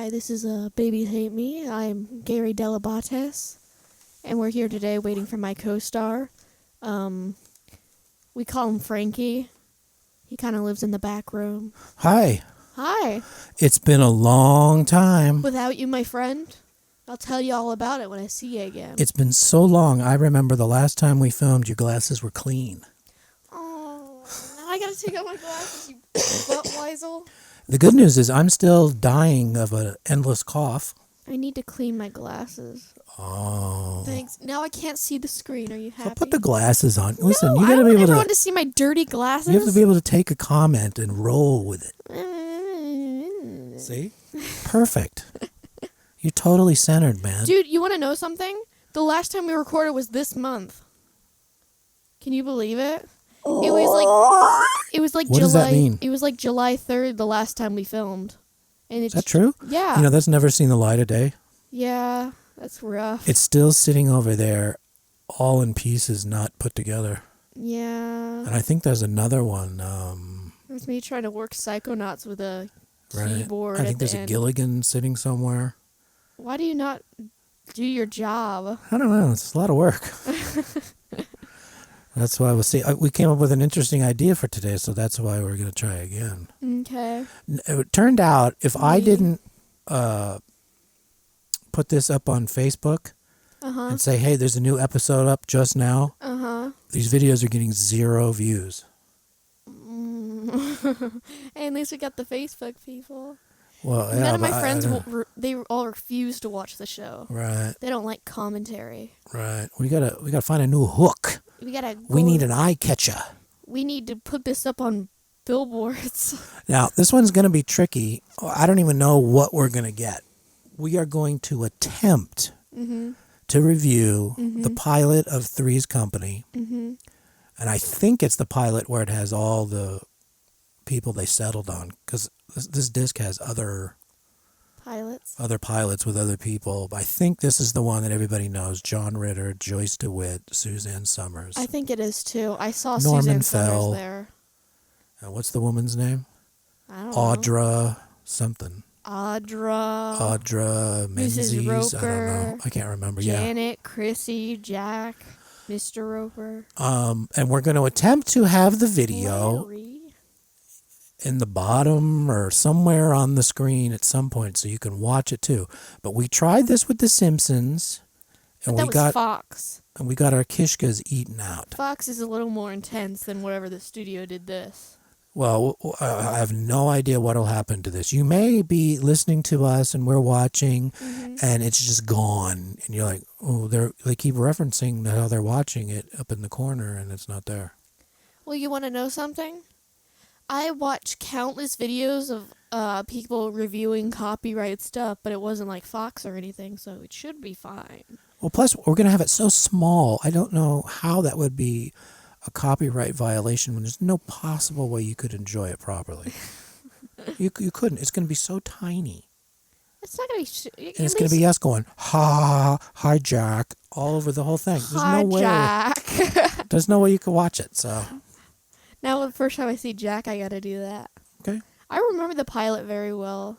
Hi, this is Babies Hate Me. I'm Gary Delabates, and we're here today waiting for my co-star. We call him Frankie. He kind of lives in the back room. Hi. Hi. It's been a long time. Without you, my friend. I'll tell you all about it when I see you again. It's been so long. I remember the last time we filmed, your glasses were clean. Oh, now I gotta take out my glasses, you butt-weasel. The good news is I'm still dying of an endless cough. I need to clean my glasses. Oh. Thanks. Now I can't see the screen. Are you happy? So put the glasses on. Listen, No, you gotta I be don't able ever to. want to see my dirty glasses. You have to be able to take a comment and roll with it. See? Perfect. You're totally centered, man. Dude, you want to know something? The last time we recorded was this month. Can you believe it? It was like What July. does that mean? It was like July 3rd the last time we filmed. And Is that true? Yeah. You know, that's never seen the light of day. Yeah, that's rough. It's still sitting over there, all in pieces, not put together. Yeah. And I think there's another one. It was me trying to work Psychonauts with a Right. keyboard I think at there's the a end. Gilligan sitting somewhere. Why do you not do your job? I don't know. It's a lot of work. That's why we'll see. We came up with an interesting idea for today, so that's why we're going to try again. Okay. It turned out if I didn't put this up on Facebook and say, hey, there's a new episode up just now, these videos are getting 0 views. Hey, at least we got the Facebook people. Well, None of my friends, they all refuse to watch the show. Right, They don't like commentary. right. We gotta find a new hook. We need an eye catcher. We need to put this up on billboards. Now, this one's going to be tricky. I don't even know what we're going to get. We are going to attempt to review the pilot of Three's Company. And I think it's the pilot where it has all the people they settled on. Because this disc has other pilots with other people. I think this is the one that everybody knows. John Ritter, Joyce DeWitt, Suzanne Summers. I think it is too. I saw Norman Suzanne Fell. Summers there. What's the woman's name? I don't know. Audra something. Audra, Menzies. Mrs. Roper, I don't know. I can't remember. Janet, Chrissy, Jack, Mr. Roper. And we're going to attempt to have the video Larry. in the bottom or somewhere on the screen at some point so you can watch it too. But we tried this with The Simpsons, and But that was Fox. and we got our kishkas eaten out. Fox is a little more intense than whatever the studio did this. Well, I have no idea what will happen to this. You may be listening to us and we're watching, and it's just gone, and you're like, oh, they keep referencing how they're watching it up in the corner, and it's not there. Well, you want to know something? I watched countless videos of people reviewing copyright stuff, but it wasn't like Fox or anything, so it should be fine. Well, plus we're going to have it so small. I don't know how that would be a copyright violation when there's no possible way you could enjoy it properly. You couldn't. It's going to be so tiny. It's not going to be... And it's going to be us going, ha, hi, Jack, all over the whole thing. There's no way. Jack. There's no way you could watch it, so. Now, the first time I see Jack, I got to do that. Okay. I remember the pilot very well.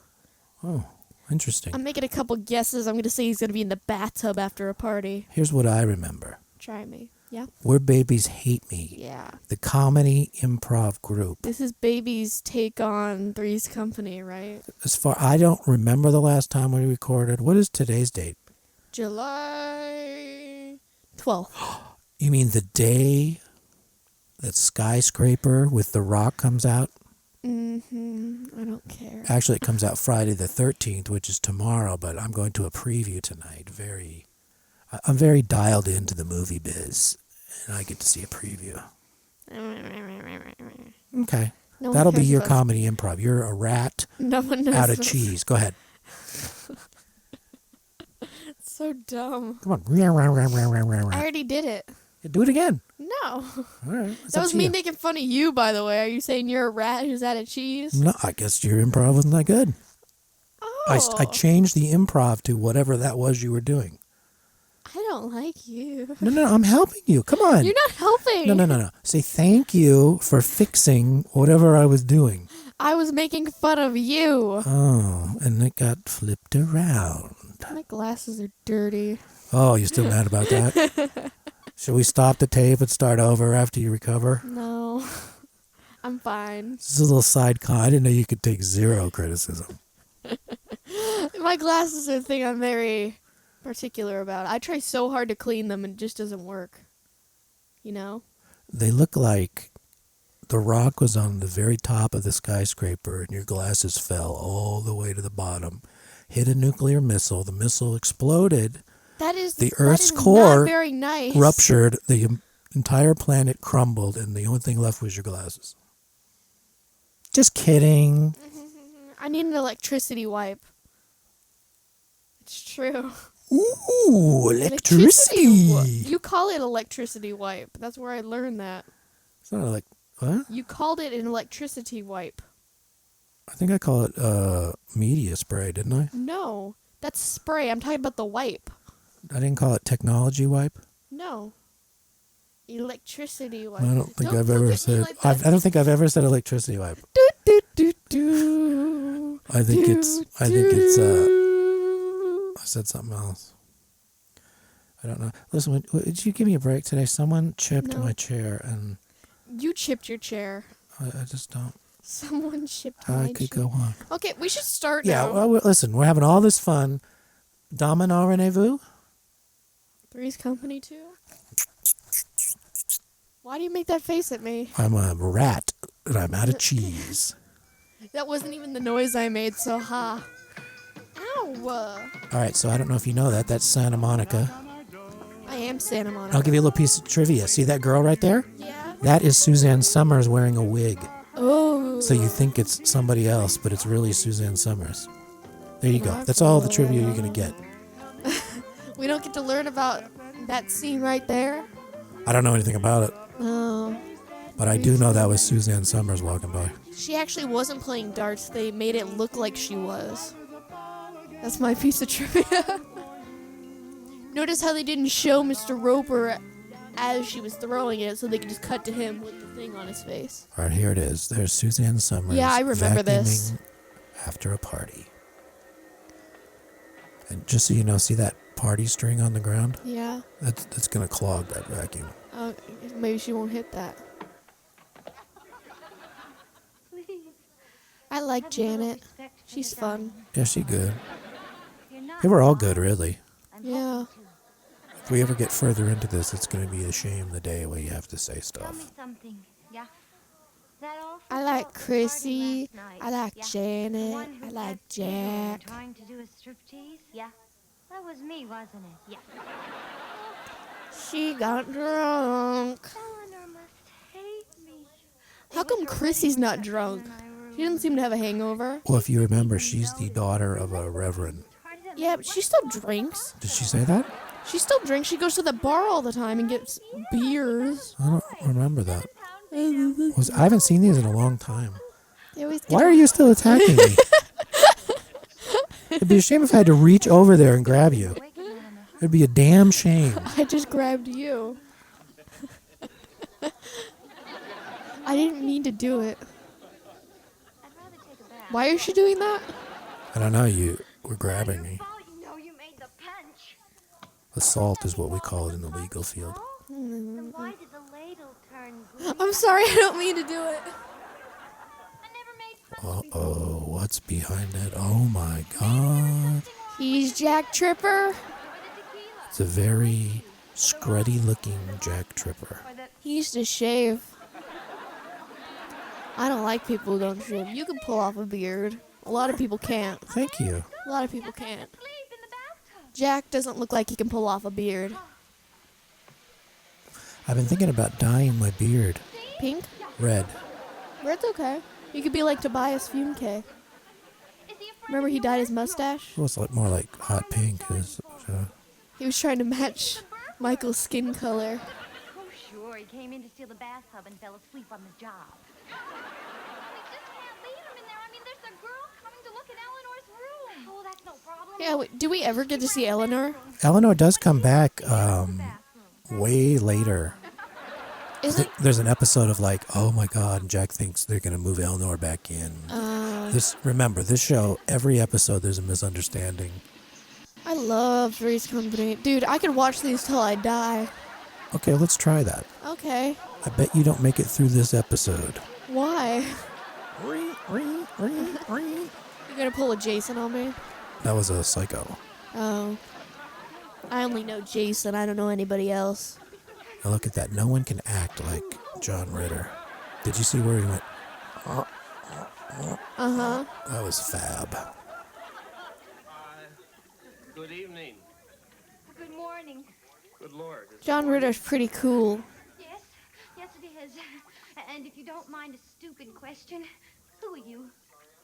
Oh, interesting. I'm making a couple guesses. I'm going to say he's going to be in the bathtub after a party. Here's what I remember. Try me. Yeah? Where Babies Hate Me. Yeah. The comedy improv group. This is Baby's take on Three's Company, right? I don't remember the last time we recorded. What is today's date? July 12th. You mean the day that Skyscraper with The Rock comes out? I don't care. Actually, it comes out Friday the 13th, which is tomorrow, but I'm going to a preview tonight. I'm very dialed into the movie biz, and I get to see a preview. Okay. No one That'll be cares your about- comedy improv. You're a rat No one knows out of this. cheese. Go ahead. It's so dumb. Come on. I already did it. Do it again. No. All right. It's That up was to me you. making fun of you, by the way. Are you saying you're a rat who's out of cheese? No, I guess your improv wasn't that good. Oh. I changed the improv to whatever that was you were doing. I don't like you. No, I'm helping you. Come on. You're not helping. No. Say thank you for fixing whatever I was doing. I was making fun of you. Oh, and it got flipped around. My glasses are dirty. Oh, you still mad about that? Should we stop the tape and start over after you recover? No, I'm fine. This is a little side con. I didn't know you could take zero criticism. My glasses are the thing I'm very particular about. I try so hard to clean them and it just doesn't work. You know? They look like the rock was on the very top of the skyscraper and your glasses fell all the way to the bottom, hit a nuclear missile. The missile exploded. The Earth's core not very nice. ruptured. The entire planet crumbled, and the only thing left was your glasses. Just kidding. I need an electricity wipe. It's true. Ooh, electricity. You call it electricity wipe. That's where I learned that. It's not like, what? You called it an electricity wipe. I think I call it media spray, didn't I? No, that's spray. I'm talking about the wipe. I didn't call it technology wipe. No. Electricity wipe. I don't think Don't I've look ever at me said. like that. I don't think I've ever said electricity wipe. Do, do, do, do. I think it's. Do. I said something else. I don't know. Listen, did you give me a break today? Someone chipped No. my chair, and You chipped your chair. I just don't. Someone chipped How my I could chair. go on. Okay, we should start Yeah. now. Well, listen, we're having all this fun. Domino rendezvous. Three's Company too? Why do you make that face at me? I'm a rat, and I'm out of cheese. That wasn't even the noise I made, so ha. Ow! All right, so I don't know if you know that. That's Santa Monica. I am Santa Monica. I'll give you a little piece of trivia. See that girl right there? Yeah? That is Suzanne Summers wearing a wig. Oh. So you think it's somebody else, but it's really Suzanne Summers. There you go. That's all the trivia you're going to get. We don't get to learn about that scene right there? I don't know anything about it, Oh. but I do know that was Suzanne Summers walking by. She actually wasn't playing darts. They made it look like she was. That's my piece of trivia. Notice how they didn't show Mr. Roper as she was throwing it, so they could just cut to him with the thing on his face. All right, here it is. There's Suzanne Summers. Yeah, I remember this. vacuuming after a party. And just so you know, see that party string on the ground? Yeah. That's going to clog that vacuum. Maybe she won't hit that. I like Janet. She's fun. Yeah, she good. They were all good, really. Yeah. If we ever get further into this, it's going to be a shame the day where you have to say Tell me stuff. something, yeah? That all I like from the Chrissy. party last night, I like yeah? The Janet. one who I like kept giggling and Jack. trying to do a striptease, yeah? That was me, wasn't it? Yeah. She got drunk. Eleanor must hate me. How come Chrissy's not drunk? She doesn't seem to have a hangover. Well, if you remember, she's the daughter of a reverend. Yeah, but she still drinks. Did she say that? She still drinks. She goes to the bar all the time and gets beers. I don't remember that. I haven't seen these in a long time. They always get Why are you still attacking me? It'd be a shame if I had to reach over there and grab you. It'd be a damn shame. I just grabbed you. I didn't mean to do it. I'd rather take a bath. Why is she doing that? I don't know, you were grabbing me. Oh, you know you made the punch. Assault is what we call it in the legal field. Then why did the ladle turn green? I'm sorry, I don't mean to do it. I never made fun Uh-oh, what's behind it? Oh my god. He's Jack Tripper. of the tequila. It's a very scruddy looking Jack Tripper. Or the He used to shave. I don't like people who don't shave. You can pull off a beard. A lot of people can't. Thank you. A lot of people can't. sleep in the bathtub. Jack doesn't look like he can pull off a beard. I've been thinking about dyeing my beard Pink? red. Red's okay. You could be like Tobias Funke. Is he a friend Remember of he dyed his yours? mustache? It was like more like hot pink. He was trying to match Michael's skin color. Oh, sure. He came in to steal the bathtub and fell asleep on the job. We just can't leave him in there. I mean, there's a girl coming to look at Eleanor's room. Oh, that's no problem. Yeah, do we ever get to see Eleanor? Eleanor does come back way later. There's an episode of like, oh my God, and Jack thinks they're going to move Eleanor back in. Remember, this show, every episode there's a misunderstanding. I love Three's Company. Dude, I could watch these till I die. Okay, let's try that. Okay. I bet you don't make it through this episode. Why? Ring, ring, ring, ring. You're gonna pull a Jason on me? That was a Psycho. Oh. I only know Jason. I don't know anybody else. Now look at that. No one can act like John Ritter. Did you see where he went? Uh-huh. That was fab. Good evening. Good morning. Good Lord. John Ritter's pretty cool. Yes, yes it is. And if you don't mind a stupid question, who are you?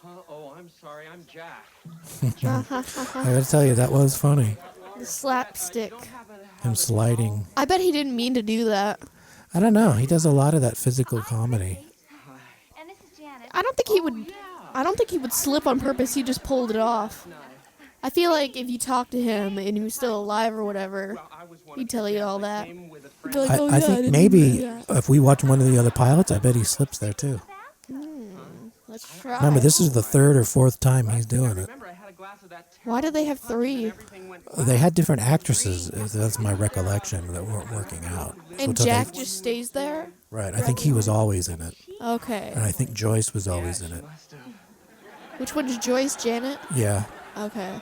Oh, I'm sorry. I'm Jack. I gotta tell you, that was funny. The slapstick. Him sliding. I bet he didn't mean to do that. I don't know. He does a lot of that physical comedy. And this is Janet. I don't think he would slip on purpose. He just pulled it off. I feel like if you talk to him and he was still alive or whatever, he'd tell you all that. He'd be like, oh, I yeah, think didn't maybe mean that. if we watch one of the other pilots, I bet he slips there too. Let's try. Remember, this is the third or fourth time he's doing it. Why do they have three? They had different actresses. That's my recollection, that weren't working out. And So Jack just stays there? Right. I think he was always in it. Okay. And I think Joyce was always in it. Which one's Joyce? Janet? Yeah. Okay.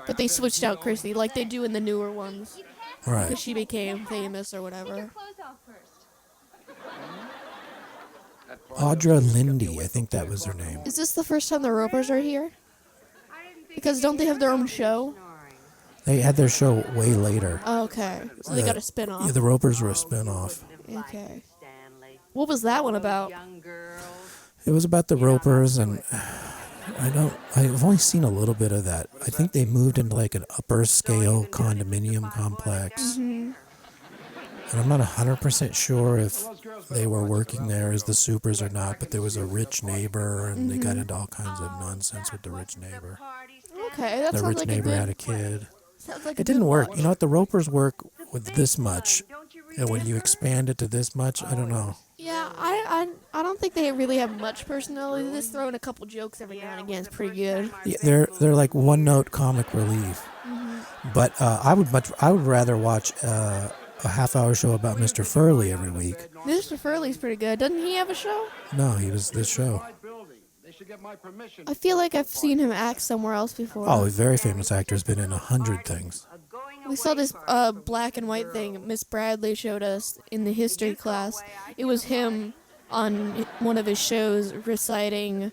But they switched out Chrissy like they do in the newer ones. Right. Because she became famous or Take your whatever. clothes off first. Audra Lindy, I think that was her name. Is this the first time the Ropers are here? Because don't they have their own show? They had their show way later. Okay. So they got a spin-off. Yeah, the Ropers were a spin-off. Okay. What was that one about? It was about the Ropers, and I've only seen a little bit of that. I think they moved into like an upper scale condominium complex. And I'm not 100% sure if they were working there as the supers or not, but there was a rich neighbor, and they got into all kinds of nonsense with the rich neighbor. Okay, that The sounds rich like neighbor a had a good... kid. Sounds like a It didn't good work. watch. You know what? The Ropers work with this much, and when you expand it to this much, I don't know. Yeah, I don't think they really have much personality. Just throwing a couple jokes every now and again is pretty good. Yeah, they're like one-note comic relief. But I would rather watch a half-hour show about Mr. Furley every week. Mr. Furley's pretty good. Doesn't he have a show? No, he was this show. I feel like I've seen him act somewhere else before. Oh, a very famous actor, has been in 100 things. We saw this black and white thing Miss Bradley showed us in the history class. It was him on one of his shows reciting,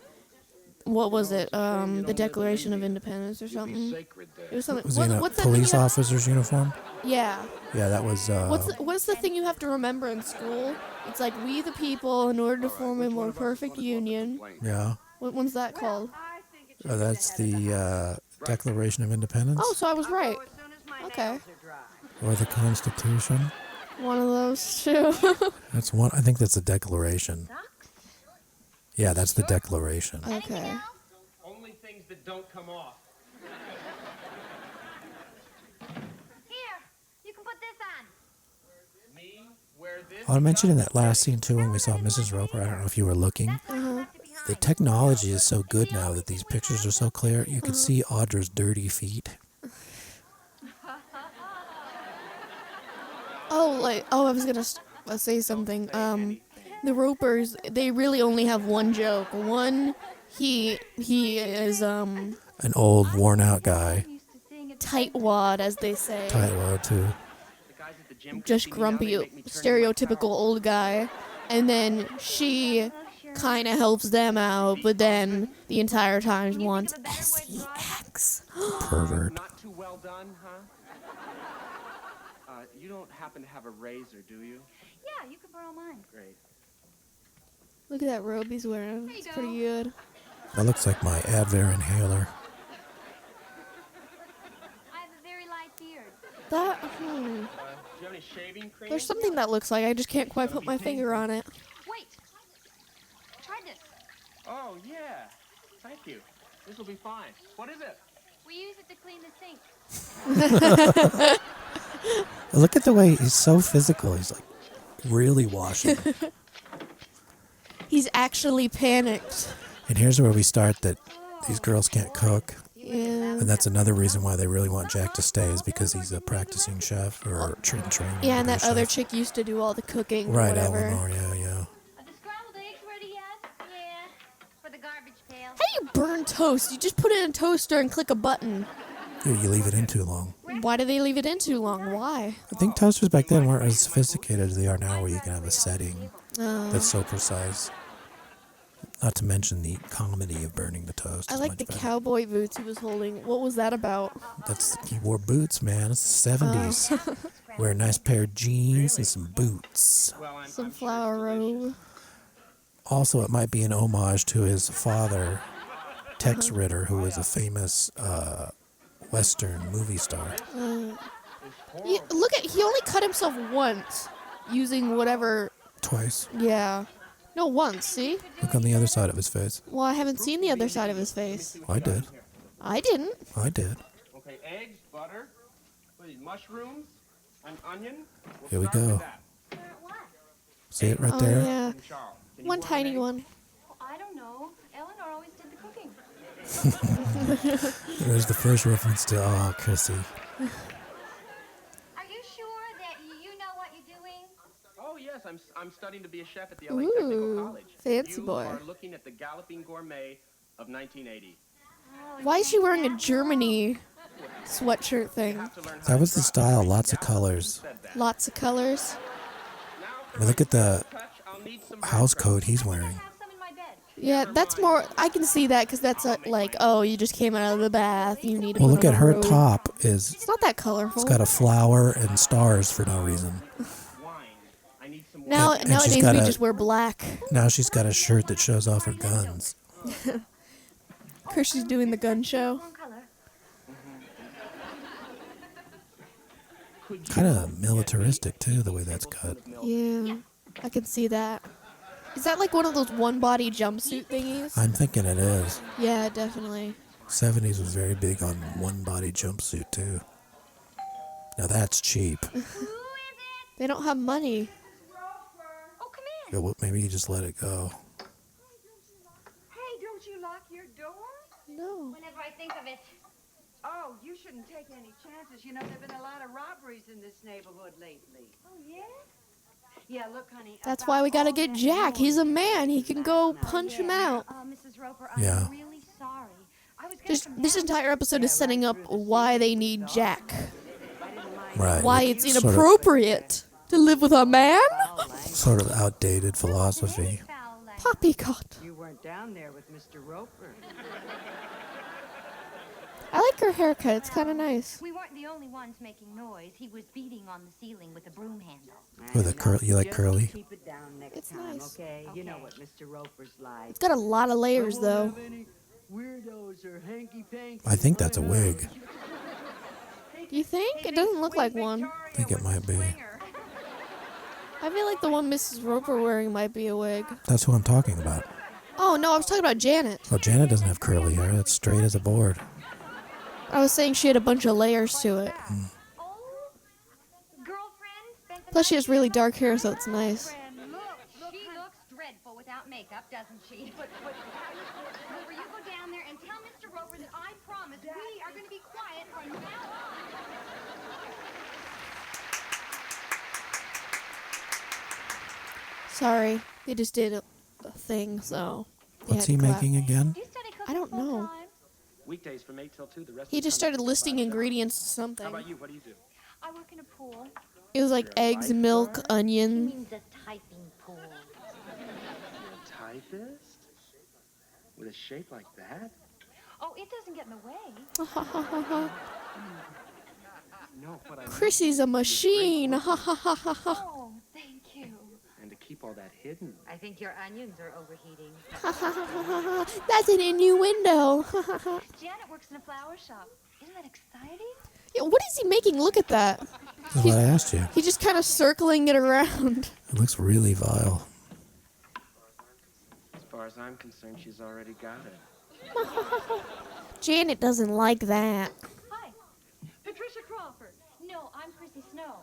what was it, the Declaration of Independence or something. It was something. Was he in a what's that thing police you have- officer's uniform? Yeah. Yeah, that was... What's the thing you have to remember in school? It's like, we the people, in order to form a more perfect union. Yeah. What one's that called? That's the Declaration of Independence? Oh, so I was right. Okay. Or the Constitution? One of those two. That's one. I think that's the Declaration. Yeah, that's the Declaration. Okay. Only things that don't come off. Here, you can put this on. Me? Wear this? I mentioned in that last scene, too, when we saw Mrs. Roper, I don't know if you were looking. The technology is so good now that these pictures are so clear. You can see Audra's dirty feet. I was gonna say something. The Ropers, they really only have one joke. One, he is An old, worn-out guy. tightwad, as they say. Tightwad, too. The guys at the gym Just can see me now, they grumpy, make me turn in my stereotypical towel. old guy. And then she kind of helps them out, but then the entire time wants sex. Pervert. Not too well done, huh? You don't happen to have a razor, do you? Yeah, you can borrow mine. Great. Look at that robe he's wearing. There you It's go. pretty good. That looks like my Advair inhaler. I have a very light beard. That, Do you have any shaving cream? there's something that looks like, I just can't quite put my finger on it. Wait. Try this. Oh, yeah. Thank you. This will be fine. What is it? We use it to clean the sink. Look at the way he's so physical. He's like, really washing. He's actually panicked. And here's where we start that these girls can't cook. Yeah. And that's another reason why they really want Jack to stay, is because he's a practicing chef or training. Yeah, and that chef. other chick used to do all the cooking or Right, whatever. Eleanor, yeah. Are the scrambled eggs ready yet? Yeah. For the garbage pail. How do you burn toast? You just put it in a toaster and click a button. You leave it in too long. Why do they leave it in too long? Why? I think toasters back then weren't as sophisticated as they are now, where you can have a setting that's so precise. Not to mention the comedy of burning the toast. I is like much the better. cowboy boots he was holding. What was that about? He wore boots, man. It's the 70s. Wear a nice pair of jeans and some boots. Well, I'm Some sure flower it's delicious. robe. Also, it might be an homage to his father, Tex Ritter, who was a famous Western movie star. Look at, he only cut himself once using whatever. Twice. Yeah. No, once, see? Look on the other side of his face. Well, I haven't seen the other side of his face. I did. I didn't. I did. Okay, eggs, butter, what are these, mushrooms, an onion. We'll Here we start with go. that. See it right Oh, there? yeah. And Charles, can you One boil an tiny egg? one. I don't know. Eleanor always did the cooking. There's the first reference to, oh, Chrissy. Are you sure that you know what you're doing? Oh yes, I'm studying to be a chef at the LA Technical Ooh, College. fancy you boy. are looking at the Galloping Gourmet of 1980. Why is she wearing a Germany sweatshirt thing? Have to learn how That to was the drive. style, lots of colors. Said that. Lots of colors. Now for I mean, look my at the touch, I'll need some house breadcrumbs. coat he's I wearing. have some in my bed. Yeah, that's more. I can see that because that's like, oh, you just came out of the bath. You need to. Well, put look on at a her robe. top. It's not that colorful. It's got a flower and stars for no reason. Wine. I need some Now, And she's nowadays got we a- just wear black. Now she's got a shirt that shows off her guns. Chrissy's doing the gun show. Wrong color. Kind of militaristic, too, the way that's cut. Yeah, I can see that. Is that like one of those one-body jumpsuit thingies? I'm thinking it is. Yeah, definitely. 70s was very big on one-body jumpsuit, too. Now that's cheap. Who is it? They don't have money. Oh, come in. Yeah, well, maybe you just let it go. Hey, don't you lock your door? No. Whenever I think of it. Oh, you shouldn't take any chances. You know, there have been a lot of robberies in this neighborhood lately. Oh, yeah? Yeah, look, honey. That's about why we gotta all get that Jack. He's a noise man. He can go last night. punch him out. Mrs. Roper, Yeah. I'm really sorry. I was gonna This come this down. entire episode is setting up why they need Jack. I didn't mind Right. Why it's Sort of- inappropriate to live with a man. foul language. Sort of outdated philosophy. Foul language. Poppycock. You weren't down there with Mr. Roper. I like her haircut. It's kind of nice. We weren't the only ones making noise. He was beating on the ceiling with a broom handle. With a curl, you like Just curly? Keep it down next It's time, nice. okay? You know Okay. what Mr. Roper's like. It's got a lot of layers, though. Weirdos or hanky-panky. I think that's a wig. You think? It doesn't look like one. I think it might be. I feel like the one Mrs. Roper wearing might be a wig. That's who I'm talking about. Oh, no, I was talking about Janet. Oh, Janet doesn't have curly hair. That's straight as a board. I was saying she had a bunch of layers to it. Oh, girlfriend spent the Plus, she night has really with dark her hair, so it's nice. girlfriend. Look, she looks dreadful without makeup, doesn't she? But Roper, you go down there and tell Mr. Roper that I promise we are going to be quiet from now on. Sorry, they just did a thing, so. they What's had he to clap. making again? Do you study cooking I don't know. full-time? Weekdays from 8 till 2. The rest He of the just time started it's listing 5 ingredients to How something. about you? What do you do? I work in a pool. It was like eggs, milk, onion. means a typing pool. You're a typist? With a shape like that? Oh, it doesn't get in the way. No, what I mean Chrissy's a machine. Ha ha ha ha ha. Oh, thank you. and to keep all that hidden. I think your onions are overheating. That's an innuendo. Janet works in a flower shop. Isn't that exciting? Yeah, what is he making? Look at that. That's what I asked you. He's just kind of circling it around. It looks really vile. As far as I'm concerned, she's already got it. Janet doesn't like that. Hi, Patricia Crawford. No, I'm Chrissy Snow.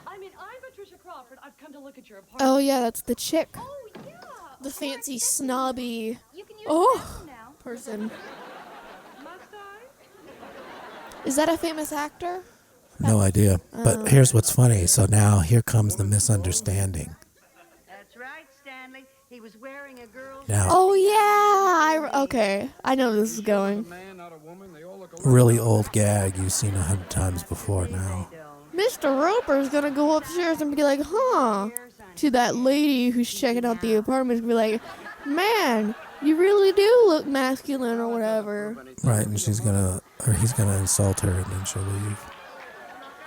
I mean, I'm Patricia Crawford. I've come to look at your apartment. Oh yeah, that's the chick. Oh, yeah. The fancy snobby You can use Oh. the bathroom now. person. Must I? Is that a famous actor? No idea. But here's what's funny. So now here comes the misunderstanding. That's right, Stanley. He was wearing a girl's... Now, Oh yeah, okay. I know this is going. really old gag you've seen 100 times before now. Mr. Roper's gonna go upstairs and be like, huh, to that lady who's checking out the apartment and be like, man, you really do look masculine or whatever. Right, and he's gonna insult her and then she'll leave.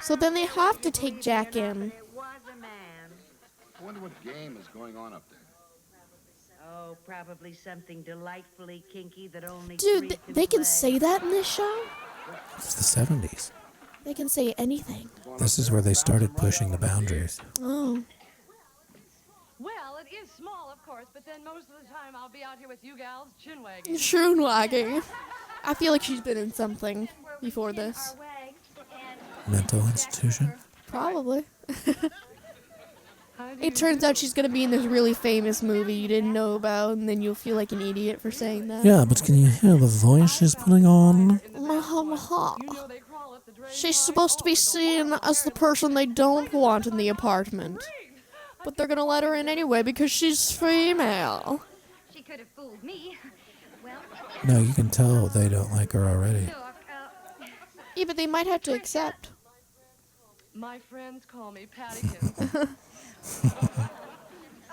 So then they have to take Jack in. It was a man. I wonder what game is going on up there. Oh, probably something delightfully kinky that only Dude, three they can play. say that in this show? It's the 70s. They can say anything. This is where they started pushing the boundaries. Oh. Well, it is small, of course, but then most of the time I'll be out here with you gals chin wagging. Shroon wagging. I feel like she's been in something before this. Mental institution? Probably. It turns out she's gonna be in this really famous movie you didn't know about, and then you'll feel like an idiot for saying that. Yeah, but can you hear the voice she's putting on? Maha. You know they crawl up the drain. She's supposed to be seen as the person they don't want in the apartment. But they're gonna let her in anyway because she's female. She could have fooled me. Well, No, you can tell they don't like her already. look, Yeah, but they might have to accept. My friends call me Pattykins.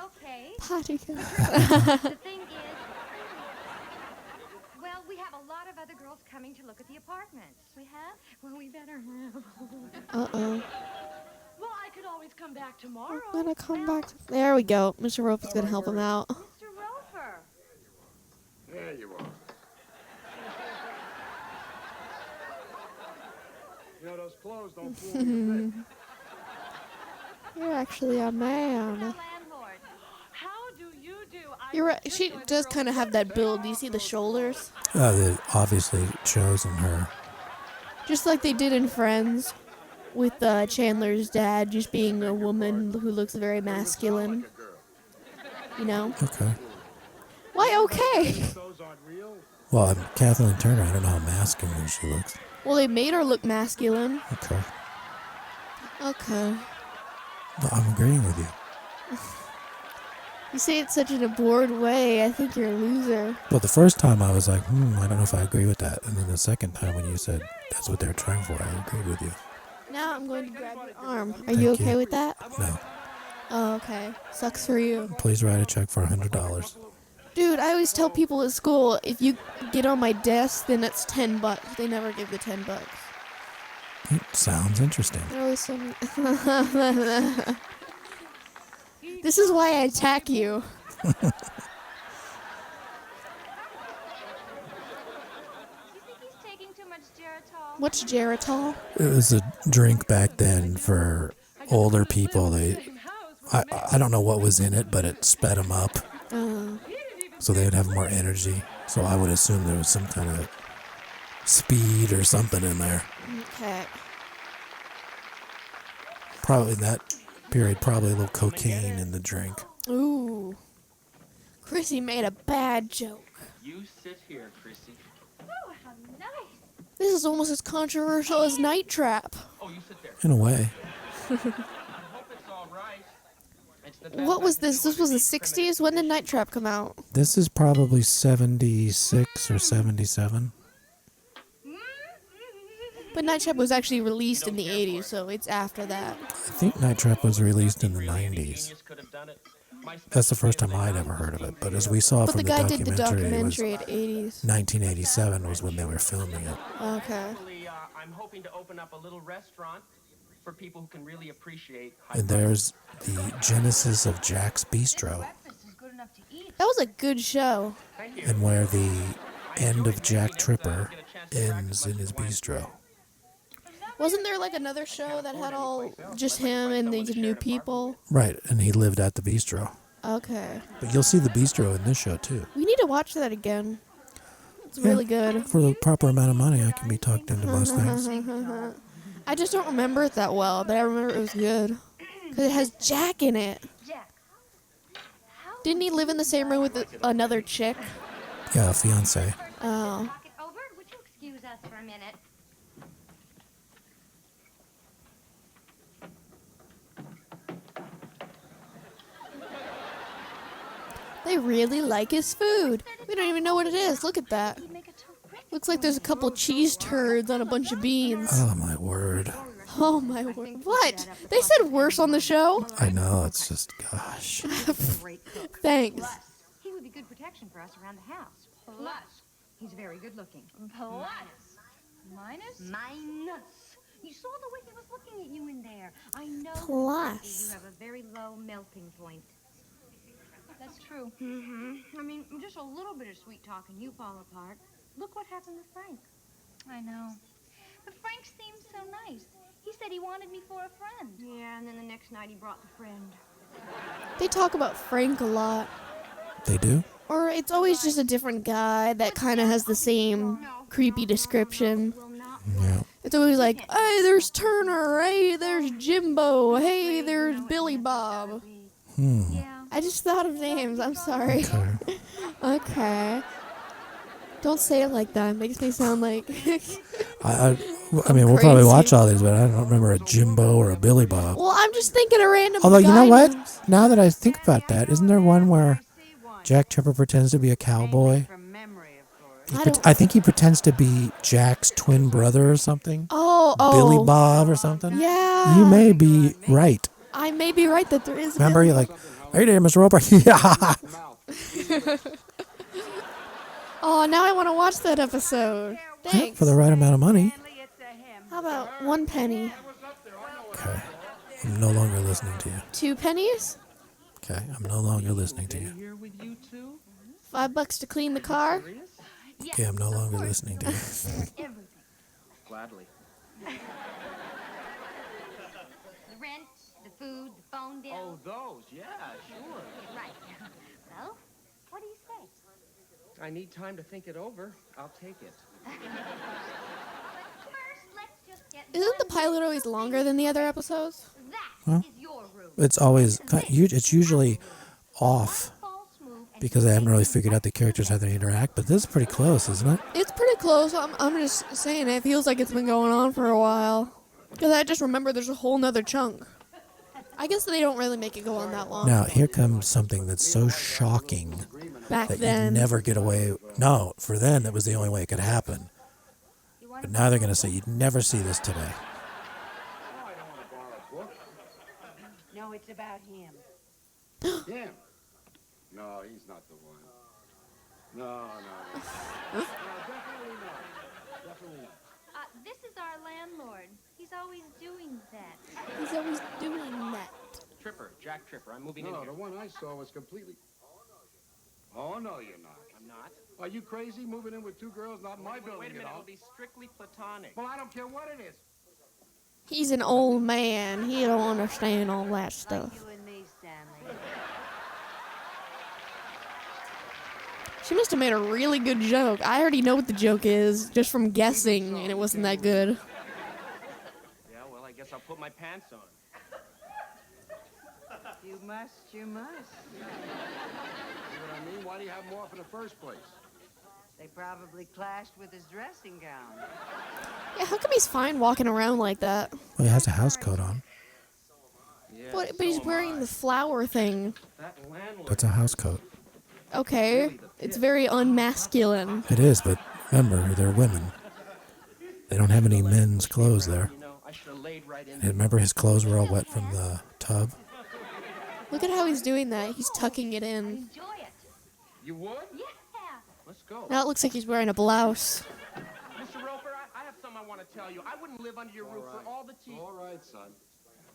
okay. Pattykins. The thing is, well, we have a lot of other girls coming to look at the apartments. We have? Well, we better have. Uh-oh. Well, I could always come back tomorrow. I'm gonna come back. There we go. Mr. Rope is gonna help him out. Mr. Roper. There you are. You know, those clothes don't fool me a bit. You're actually a The man. landlord. How do you do? You're right. She does kind of have that build. Do you see the shoulders? They obviously chosen her. Just like they did in Friends, with Chandler's dad just being a woman who looks very masculine. You know? Okay. Why okay? Those aren't real. Well, I'm Kathleen Turner. I don't know how masculine she looks. Well, they made her look masculine. Okay. Okay. No, I'm agreeing with you. You say it such in a bored way. I think you're a loser. Well, the first time I was like, I don't know if I agree with that. And then the second time when you said that's what they're trying for, I agreed with you. Now I'm going to grab your arm. Are Thank you you. okay with that? No. Oh, okay. Sucks for you. Please write a check for $100. Dude, I always tell people at school, if you get on my desk, then it's $10. They never give the $10. It sounds interesting. They're always so This is why I attack you. Do you think he's taking too much Geritol? What's Geritol? It was a drink back then for older people. I don't know what was in it, but it sped them up. So they would have more energy. So I would assume there was some kind of speed or something in there. Okay. Probably in that period, probably a little cocaine in the drink. Ooh. Chrissy made a bad joke. You sit here, Chrissy. Oh, how nice. This is almost as controversial as Night Trap. Oh, you sit there. In a way. I hope it's all right. It's the best What was I can this? do This was the with these 60s? When did Night Trap come out? This is probably 76 or 77. But Night Trap was actually released in the 80s, so it's after that. I think Night Trap was released in the 90s. genius could have done it. My That's the first time I'd ever heard of it. But as we saw But from the the guy did the documentary, it was documentary at 80s. 1987 was when they were filming it. Okay. Actually, I'm hoping to open up a little restaurant for people who can really appreciate high And there's the genesis of Jack's Bistro, Breakfast is good enough to eat. That was a good show. Thank you. and where the end of Jack Tripper ends in his bistro. Wasn't there like another show that had all just him and these new people? Right, and he lived at the bistro. Okay. But you'll see the bistro in this show too. We need to watch that again. It's Yeah. really good. For the proper amount of money, I can be talked into most things. I just don't remember it that well, but I remember it was good. Because it has Jack in it. Jack, how Didn't he live in the same room with another chick? Yeah, fiance. Oh. talk it over? Would you excuse us for a minute? They really like his food. We don't even know what it is. Look at that. He'd make a terrific Looks like there's a couple cheese turds on a bunch of beans. Oh my word. Oh my word. What? They said worse on the show? I know, it's just, gosh. Great cook. Thanks. He would be good protection for us around the house. Plus, he's very good looking. Plus. Minus? Minus. You saw the way he was looking at you in there. I know. Plus. You have a very low melting point. That's true. Mm-hmm. I mean, just a little bit of sweet talk and you fall apart. Look what happened to Frank. I know. But Frank seemed so nice. He said he wanted me for a friend. Yeah, and then the next night he brought the friend. They talk about Frank a lot. They do? Or it's always just a different guy that kind of has the same creepy description. Will not. Yeah. It's always like, hey, there's Turner. Hey, there's Jimbo. Hey, there's Billy Bob. Yeah. I just thought of names. I'm sorry. Okay. Okay. Don't say it like that. It makes me sound like... I mean, we'll probably Crazy. watch all these, but I don't remember a Jimbo or a Billy Bob. Well, I'm just thinking of random Although, you know guy what? names. Now that I think about that, isn't there one where Jack Tripper pretends to be a cowboy? From memory, of course. I I think he pretends to be Jack's twin brother or something. Oh. Billy Bob or something. Yeah. You may be right. I may be right that there is. Remember, Billy you're like, hey there, Mr. Roper. Yeah. Oh, now I want to watch that episode. Thanks. For the right amount of money. It's a him. How about 1 penny? Okay. I'm no longer listening to you. 2 pennies? Okay. I'm no longer listening to you. Here with you two? $5 to clean the car? Okay, I'm no longer listening to you. Everything. Gladly. The rent, the food, the phone bill. Oh, those? Yeah, sure. Right. Well, what do you say? I need time to think it over. I'll take it. But first, let's just get Isn't the one pilot always longer than the other episodes? That is your room. It's always, it's usually off False move and because I haven't really figured out the characters how they interact, but this is pretty close, isn't it? It's pretty close. I'm just saying it feels like it's been going on for a while. Because I just remember there's a whole nother chunk. I guess they don't really make it go on that long. Now, here comes something that's so shocking Back that then. you'd never get away. No, for then, that was the only way it could happen. But now they're going to say you'd never see this today. Oh, I don't want to borrow a book. No, it's about him. Him? No, he's not the one. No. No, definitely not. Definitely not. This is our landlord. He's always doing that. He's always doing that. Tripper, Jack Tripper. I'm moving in No, here. the one I saw was completely... Oh, no, you're not. I'm not. Are you crazy moving in with 2 girls? Not in my building, Wait a minute. you know. It'll be strictly platonic. Well, I don't care what it is. He's an old man. He don't understand all that stuff. You and me, Stanley. She must have made a really good joke. I already know what the joke is, just from guessing, and it wasn't that good. Yeah, well, I guess I'll put my pants on. You must, you must. You know what I mean? Why do you have him off in the first place? They probably clashed with his dressing gown. Yeah, how come he's fine walking around like that? Well, he has a house coat on. Yeah, But so he's am wearing I. the flower thing. That landlord. What's a house coat? Okay, it's very unmasculine. It is, but remember, they're women. They don't have any men's clothes there. You know, I should have laid right in And remember, his clothes were all wet from the tub? Look at how he's doing that. He's tucking it in. Enjoy it. You would? Yeah. Let's go. Now it looks like he's wearing a blouse. Mr. Roper, I have something I want to tell you. I wouldn't live under your roof for all the tea. All right, son.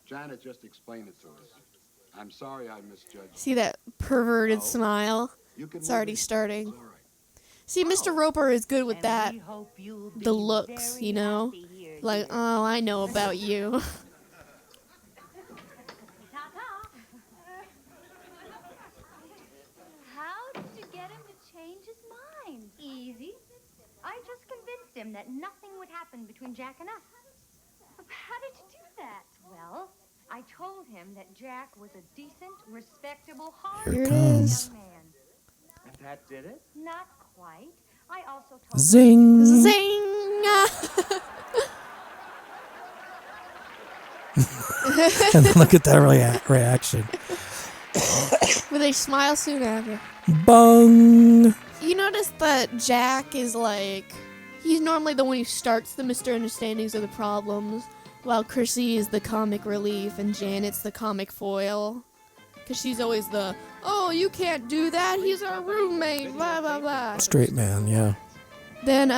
Janet, just explain it to us. I'm sorry I misjudged. See that perverted smile? You can It's move already in. starting. It's all right. See, Mr. Roper is good with And that. we hope you'll be The looks, very you know? happy here, Like, dear. oh, I know about you. Ta-ta. How did you get him to change his mind? Easy. I just convinced him that nothing would happen between Jack and us. Jack was a decent, respectable, Here it hard-working comes. young man. And that did it? Not quite. I also told Zing. Zing! And then look at that reaction. But they smile soon after. Bung. You notice that Jack is like, he's normally the one who starts the misunderstandings or the problems, while Chrissy is the comic relief and Janet's the comic foil. Because she's always the, oh, you can't do that, he's our roommate, blah, blah, blah. Straight man, yeah. Then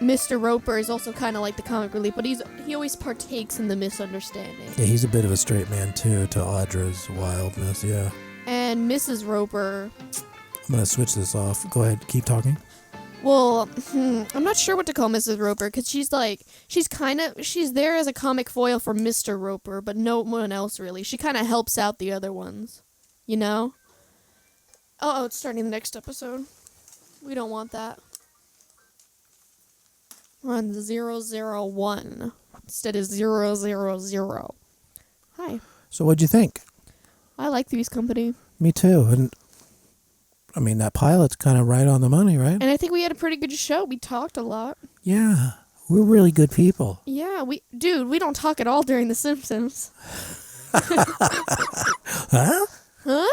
Mr. Roper is also kind of like the comic relief, but he always partakes in the misunderstanding. Yeah, he's a bit of a straight man too, to Audra's wildness, yeah. And Mrs. Roper, I'm going to switch this off. Go ahead, keep talking. well, I'm not sure what to call Mrs. Roper, because she's there as a comic foil for Mr. Roper, but no one else really. She kind of helps out the other ones, you know? Oh, it's starting the next episode. We don't want that. We're on 001 instead of 000. Hi. So what'd you think? I like Three's Company. Me too. And I mean, that pilot's kind of right on the money, right? And I think we had a pretty good show. We talked a lot. Yeah. We're really good people. Yeah, we don't talk at all during The Simpsons. Huh? Huh?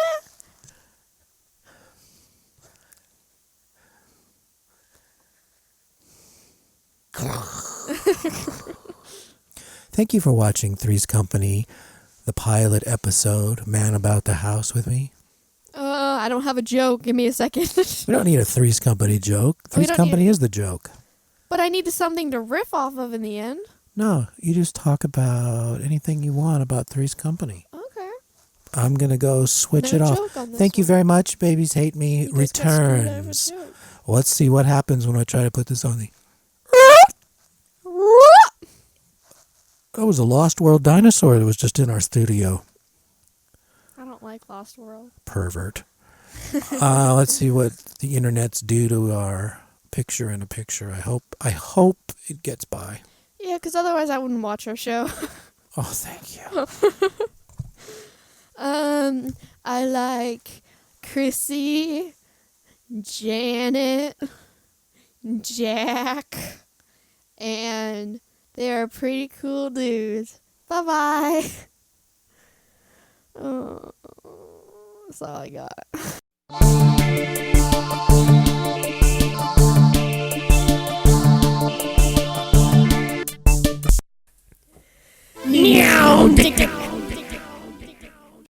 Thank you for watching Three's Company, the pilot episode, Man About the House with me. I don't have a joke. Give me a second. We don't need a Three's Company joke. Three's don't Company is the joke. But I need something to riff off of in the end. No, you just talk about anything you want about Three's Company. Okay. I'm going to go switch No it off. joke on this Thank you one. very much. Babies Hate Me You just got screwed out of a returns. joke. Let's see what happens when I try to put this on the... That was a Lost World dinosaur that was just in our studio. I don't like Lost World. Pervert. Let's see what the internets do to our picture in a picture. I hope it gets by. Yeah, because otherwise I wouldn't watch our show. Oh, thank you. I like Chrissy, Janet, Jack, and they're pretty cool dudes. Bye-bye. Oh, that's all I got. Meow, tick, tick.